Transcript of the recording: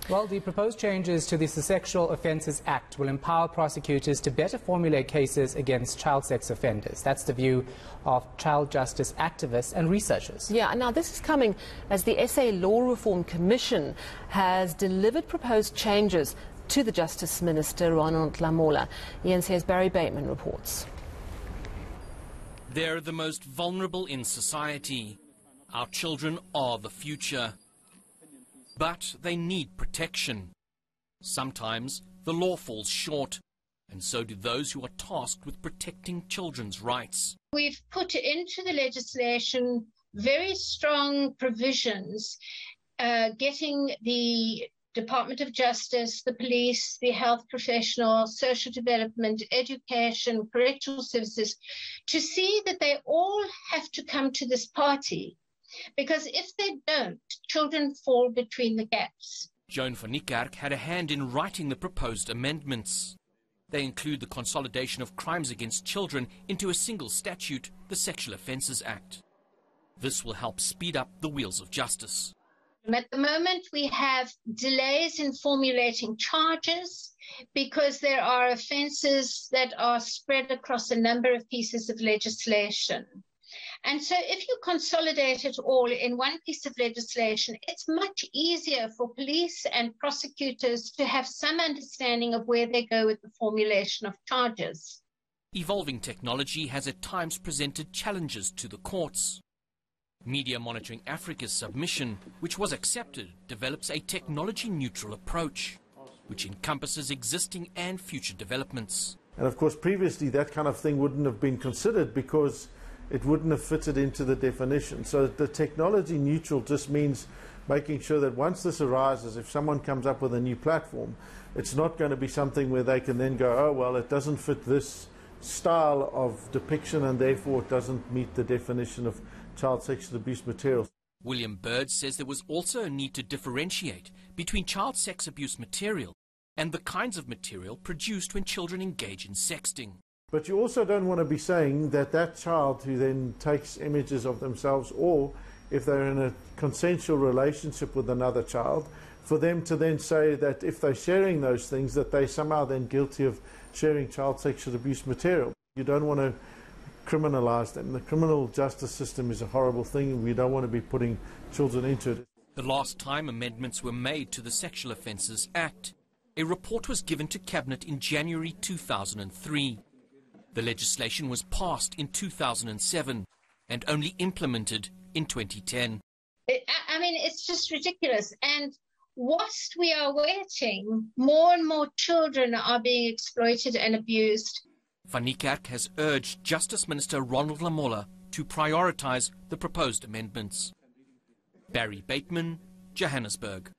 Well, the proposed changes to the Sexual Offences Act will empower prosecutors to better formulate cases against child sex offenders. That's the view of child justice activists and researchers. Yeah, now this is coming as the SA Law Reform Commission has delivered proposed changes to the Justice Minister, Ronald Lamola. ENC's Barry Bateman reports. They're the most vulnerable in society. Our children are the future. But they need protection. Sometimes the law falls short, and so do those who are tasked with protecting children's rights. We've put into the legislation very strong provisions, getting the Department of Justice, the police, the health professionals, social development, education, correctional services, to see that they all have to come to this party. Because if they don't, children fall between the gaps. Joan van Niekerk had a hand in writing the proposed amendments. They include the consolidation of crimes against children into a single statute, the Sexual Offences Act. This will help speed up the wheels of justice. At the moment, we have delays in formulating charges because there are offences that are spread across a number of pieces of legislation. And so if you consolidate it all in one piece of legislation, it's much easier for police and prosecutors to have some understanding of where they go with the formulation of charges. Evolving technology has at times presented challenges to the courts. Media Monitoring Africa's submission, which was accepted, develops a technology-neutral approach, which encompasses existing and future developments. And of course, previously that kind of thing wouldn't have been considered because it wouldn't have fitted into the definition. So the technology neutral just means making sure that once this arises, if someone comes up with a new platform, it's not going to be something where they can then go, oh, well, it doesn't fit this style of depiction and therefore it doesn't meet the definition of child sexual abuse material. William Bird says there was also a need to differentiate between child sex abuse material and the kinds of material produced when children engage in sexting. But you also don't want to be saying that that child who then takes images of themselves, or if they're in a consensual relationship with another child, for them to then say that if they're sharing those things, that they somehow then guilty of sharing child sexual abuse material. You don't want to criminalize them. The criminal justice system is a horrible thing, and we don't want to be putting children into it. The last time amendments were made to the Sexual Offences Act, a report was given to Cabinet in January 2003. The legislation was passed in 2007 and only implemented in 2010. I mean, it's just ridiculous. And whilst we are waiting, more and more children are being exploited and abused. Van Niekerk has urged Justice Minister Ronald Lamola to prioritise the proposed amendments. Barry Bateman, Johannesburg.